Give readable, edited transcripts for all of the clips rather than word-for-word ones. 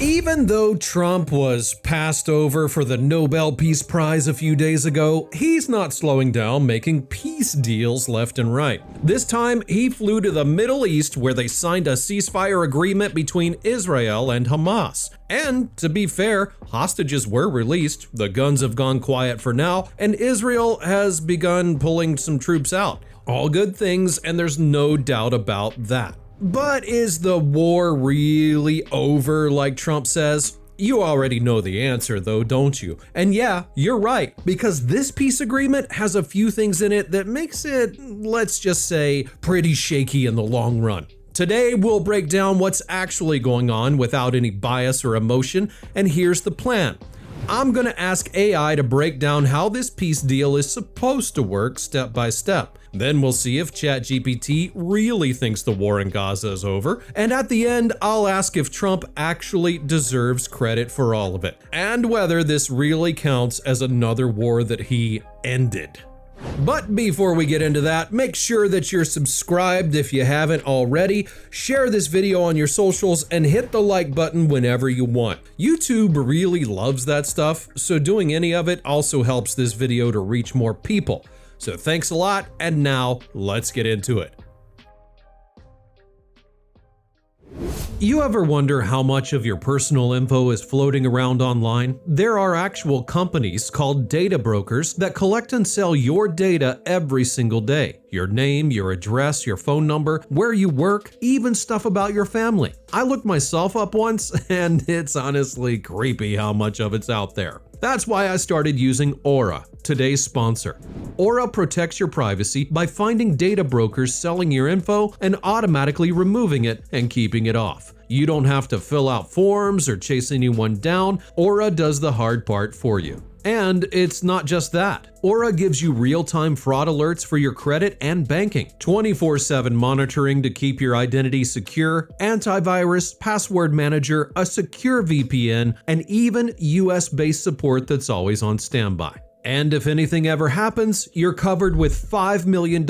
Even though Trump was passed over for the Nobel Peace Prize a few days ago, he's not slowing down making peace deals left and right. This time, he flew to the Middle East where they signed a ceasefire agreement between Israel and Hamas. And to be fair, hostages were released, the guns have gone quiet for now, and Israel has begun pulling some troops out. All good things, and there's no doubt about that. But is the war really over like Trump says? You already know the answer though, don't you? And yeah, you're right, because this peace agreement has a few things in it that makes it, let's just say, pretty shaky in the long run. Today, we'll break down what's actually going on without any bias or emotion, and here's the plan. I'm gonna ask AI to break down how this peace deal is supposed to work step by step. Then we'll see if ChatGPT really thinks the war in Gaza is over. And at the end, I'll ask if Trump actually deserves credit for all of it, and whether this really counts as another war that he ended. But before we get into that, make sure that you're subscribed if you haven't already, share this video on your socials, and hit the like button whenever you want. YouTube really loves that stuff, so doing any of it also helps this video to reach more people. So thanks a lot, and now let's get into it. You ever wonder how much of your personal info is floating around online? There are actual companies called data brokers that collect and sell your data every single day. Your name, your address, your phone number, where you work, even stuff about your family. I looked myself up once, and it's honestly creepy how much of it's out there. That's why I started using Aura, today's sponsor. Aura protects your privacy by finding data brokers selling your info and automatically removing it and keeping it off. You don't have to fill out forms or chase anyone down. Aura does the hard part for you. And it's not just that. Aura gives you real-time fraud alerts for your credit and banking, 24/7 monitoring to keep your identity secure, antivirus, password manager, a secure VPN, and even US-based support that's always on standby. And if anything ever happens, you're covered with $5 million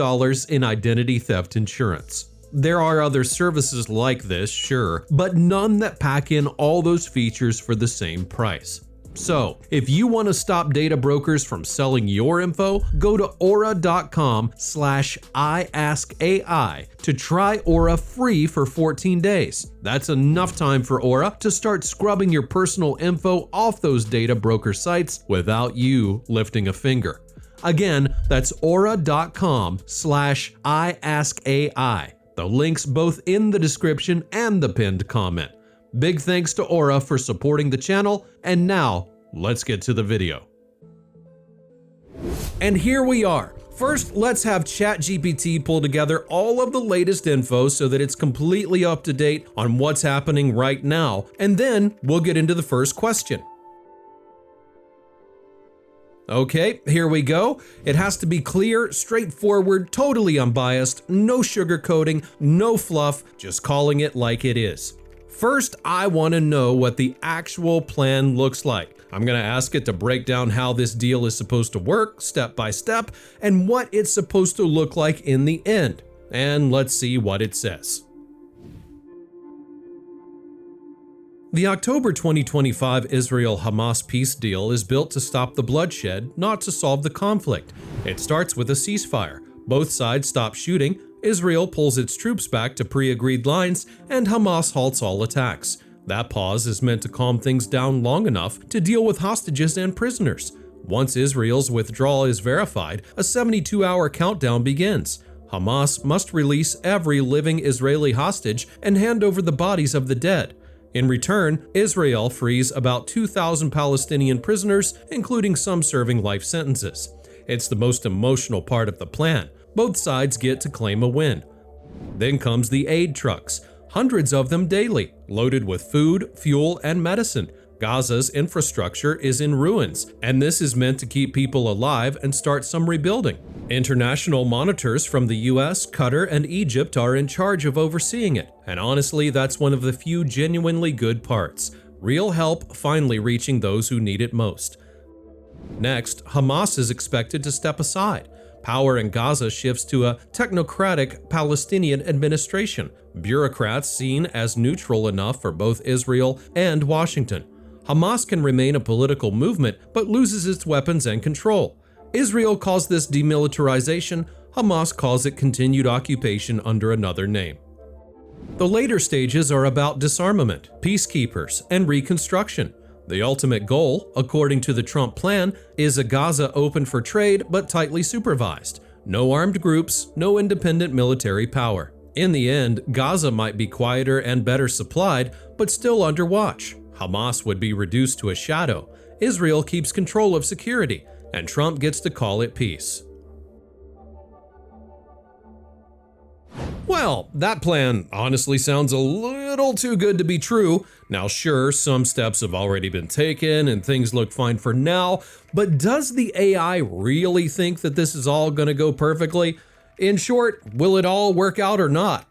in identity theft insurance. There are other services like this, sure, but none that pack in all those features for the same price. So, if you want to stop data brokers from selling your info, go to aura.com/IAskAI to try Aura free for 14 days. That's enough time for Aura to start scrubbing your personal info off those data broker sites without you lifting a finger. Again, that's aura.com/IAskAI. The link's both in the description and the pinned comment. Big thanks to Aura for supporting the channel, and now, let's get to the video. And here we are. First, let's have ChatGPT pull together all of the latest info so that it's completely up to date on what's happening right now, and then we'll get into the first question. Okay, here we go. It has to be clear, straightforward, totally unbiased, no sugarcoating, no fluff, just calling it like it is. First, I want to know what the actual plan looks like. I'm going to ask it to break down how this deal is supposed to work, step by step, and what it's supposed to look like in the end. And let's see what it says. The October 2025 Israel-Hamas peace deal is built to stop the bloodshed, not to solve the conflict. It starts with a ceasefire. Both sides stop shooting, Israel pulls its troops back to pre-agreed lines, and Hamas halts all attacks. That pause is meant to calm things down long enough to deal with hostages and prisoners. Once Israel's withdrawal is verified, a 72-hour countdown begins. Hamas must release every living Israeli hostage and hand over the bodies of the dead. In return, Israel frees about 2,000 Palestinian prisoners, including some serving life sentences. It's the most emotional part of the plan. Both sides get to claim a win. Then comes the aid trucks, hundreds of them daily, loaded with food, fuel, and medicine. Gaza's infrastructure is in ruins, and this is meant to keep people alive and start some rebuilding. International monitors from the US, Qatar, and Egypt are in charge of overseeing it, and honestly, that's one of the few genuinely good parts. Real help finally reaching those who need it most. Next, Hamas is expected to step aside. Power in Gaza shifts to a technocratic Palestinian administration, bureaucrats seen as neutral enough for both Israel and Washington. Hamas can remain a political movement but loses its weapons and control. Israel calls this demilitarization, Hamas calls it continued occupation under another name. The later stages are about disarmament, peacekeepers, and reconstruction. The ultimate goal, according to the Trump plan, is a Gaza open for trade but tightly supervised. No armed groups, no independent military power. In the end, Gaza might be quieter and better supplied, but still under watch. Hamas would be reduced to a shadow. Israel keeps control of security, and Trump gets to call it peace. Well, that plan honestly sounds a little too good to be true. Now sure, some steps have already been taken and things look fine for now, but does the AI really think that this is all going to go perfectly? In short, will it all work out or not?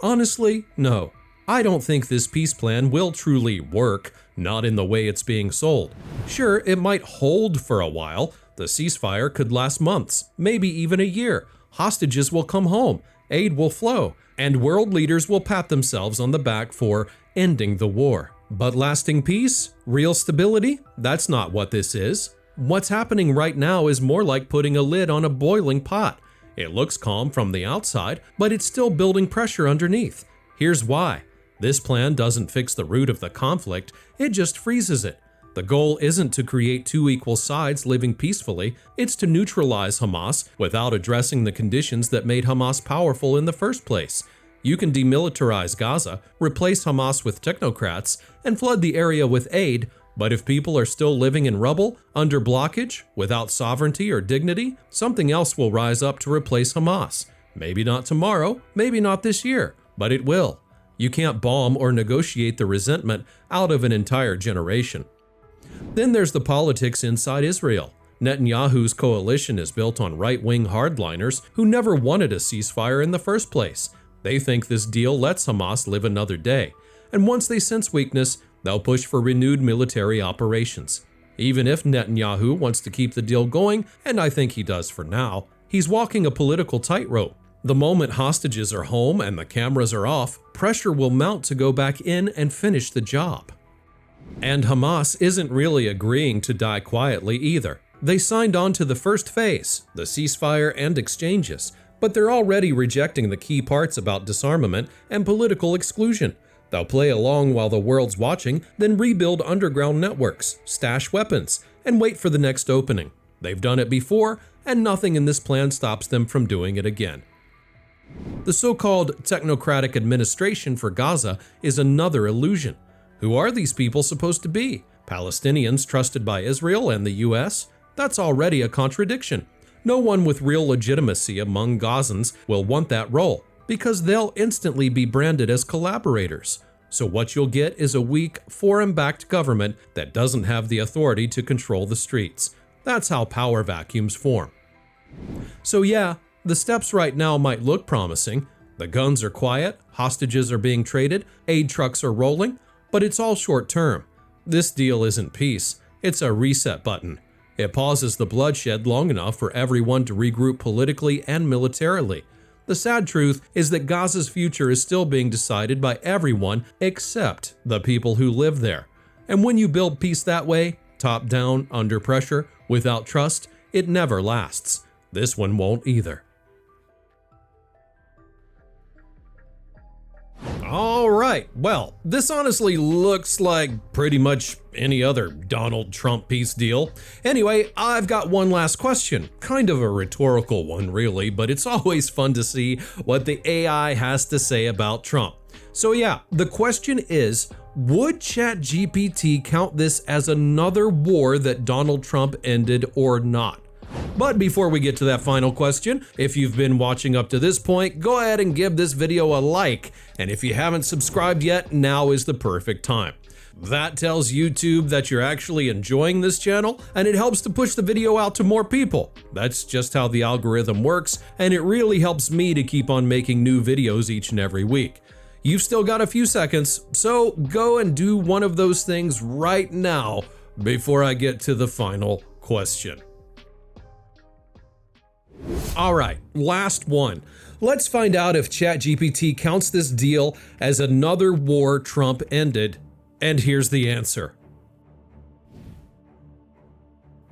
Honestly, no. I don't think this peace plan will truly work, not in the way it's being sold. Sure, it might hold for a while. The ceasefire could last months, maybe even a year. Hostages will come home, aid will flow, and world leaders will pat themselves on the back for ending the war. But lasting peace? Real stability? That's not what this is. What's happening right now is more like putting a lid on a boiling pot. It looks calm from the outside, but it's still building pressure underneath. Here's why. This plan doesn't fix the root of the conflict, it just freezes it. The goal isn't to create two equal sides living peacefully, it's to neutralize Hamas without addressing the conditions that made Hamas powerful in the first place. You can demilitarize Gaza, replace Hamas with technocrats, and flood the area with aid, but if people are still living in rubble, under blockage, without sovereignty or dignity, something else will rise up to replace Hamas. Maybe not tomorrow, maybe not this year, but it will. You can't bomb or negotiate the resentment out of an entire generation. Then there's the politics inside Israel. Netanyahu's coalition is built on right-wing hardliners who never wanted a ceasefire in the first place. They think this deal lets Hamas live another day, and once they sense weakness, they'll push for renewed military operations. Even if Netanyahu wants to keep the deal going, and I think he does for now, he's walking a political tightrope. The moment hostages are home and the cameras are off, pressure will mount to go back in and finish the job. And Hamas isn't really agreeing to die quietly either. They signed on to the first phase, the ceasefire and exchanges, but they're already rejecting the key parts about disarmament and political exclusion. They'll play along while the world's watching, then rebuild underground networks, stash weapons, and wait for the next opening. They've done it before, and nothing in this plan stops them from doing it again. The so-called technocratic administration for Gaza is another illusion. Who are these people supposed to be? Palestinians trusted by Israel and the US? That's already a contradiction. No one with real legitimacy among Gazans will want that role, because they'll instantly be branded as collaborators. So what you'll get is a weak, foreign-backed government that doesn't have the authority to control the streets. That's how power vacuums form. So yeah, the steps right now might look promising. The guns are quiet, hostages are being traded, aid trucks are rolling, but it's all short-term. This deal isn't peace, it's a reset button. It pauses the bloodshed long enough for everyone to regroup politically and militarily. The sad truth is that Gaza's future is still being decided by everyone except the people who live there. And when you build peace that way, top-down, under pressure, without trust, it never lasts. This one won't either. All right, well, this honestly looks like pretty much any other Donald Trump peace deal. Anyway, I've got one last question, kind of a rhetorical one really, but it's always fun to see what the AI has to say about Trump. So yeah, the question is, would ChatGPT count this as another war that Donald Trump ended or not? But before we get to that final question, if you've been watching up to this point, go ahead and give this video a like. And if you haven't subscribed yet, now is the perfect time. That tells YouTube that you're actually enjoying this channel, and it helps to push the video out to more people. That's just how the algorithm works, and it really helps me to keep on making new videos each and every week. You've still got a few seconds, so go and do one of those things right now before I get to the final question. Alright, last one. Let's find out if ChatGPT counts this deal as another war Trump ended, and here's the answer.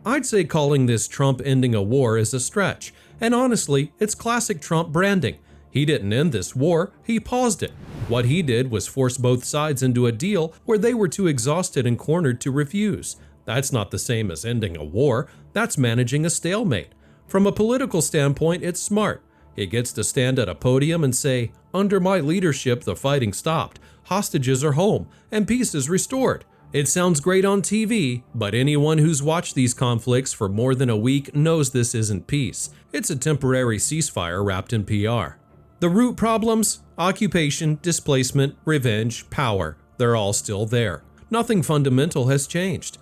I'd say calling this Trump ending a war is a stretch, and honestly, it's classic Trump branding. He didn't end this war, he paused it. What he did was force both sides into a deal where they were too exhausted and cornered to refuse. That's not the same as ending a war, that's managing a stalemate. From a political standpoint, it's smart. He gets to stand at a podium and say, "Under my leadership, the fighting stopped, hostages are home, and peace is restored." It sounds great on TV, but anyone who's watched these conflicts for more than a week knows this isn't peace. It's a temporary ceasefire wrapped in PR. The root problems? Occupation, displacement, revenge, power. They're all still there. Nothing fundamental has changed.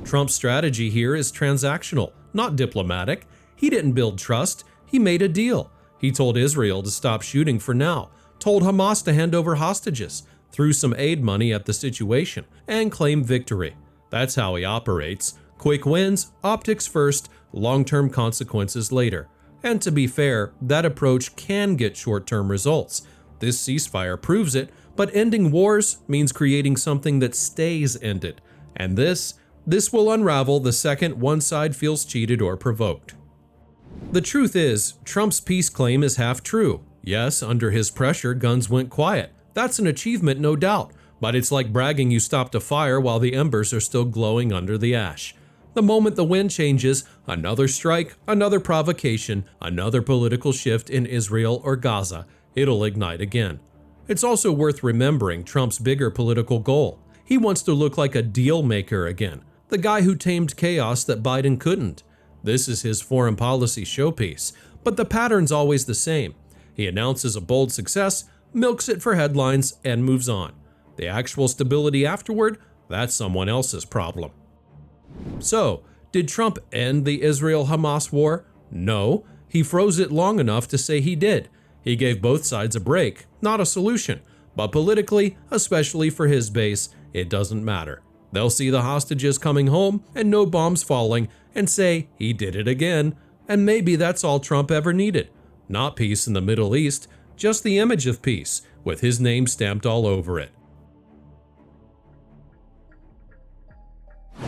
Trump's strategy here is transactional, not diplomatic. He didn't build trust, he made a deal. He told Israel to stop shooting for now, told Hamas to hand over hostages, threw some aid money at the situation, and claimed victory. That's how he operates. Quick wins, optics first, long-term consequences later. And to be fair, that approach can get short-term results. This ceasefire proves it, but ending wars means creating something that stays ended. And this will unravel the second one side feels cheated or provoked. The truth is, Trump's peace claim is half true. Yes, under his pressure, guns went quiet. That's an achievement, no doubt, but it's like bragging you stopped a fire while the embers are still glowing under the ash. The moment the wind changes, another strike, another provocation, another political shift in Israel or Gaza, it'll ignite again. It's also worth remembering Trump's bigger political goal. He wants to look like a deal maker again, the guy who tamed chaos that Biden couldn't. This is his foreign policy showpiece, but the pattern's always the same. He announces a bold success, milks it for headlines, and moves on. The actual stability afterward, that's someone else's problem. So, did Trump end the Israel-Hamas war? No, he froze it long enough to say he did. He gave both sides a break, not a solution. But politically, especially for his base, it doesn't matter. They'll see the hostages coming home and no bombs falling and say he did it again. And maybe that's all Trump ever needed. Not peace in the Middle East, just the image of peace, with his name stamped all over it.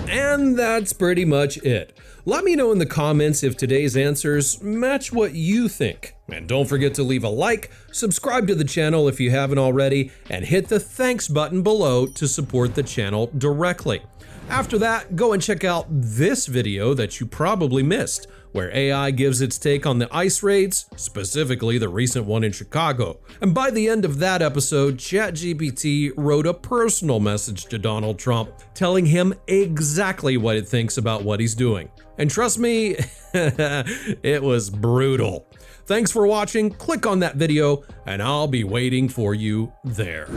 And that's pretty much it. Let me know in the comments if today's answers match what you think. And don't forget to leave a like, subscribe to the channel if you haven't already, and hit the thanks button below to support the channel directly. After that, go and check out this video that you probably missed, where AI gives its take on the ICE raids, specifically the recent one in Chicago. And by the end of that episode, ChatGPT wrote a personal message to Donald Trump, telling him exactly what it thinks about what he's doing. And trust me, it was brutal. Thanks for watching, click on that video, and I'll be waiting for you there.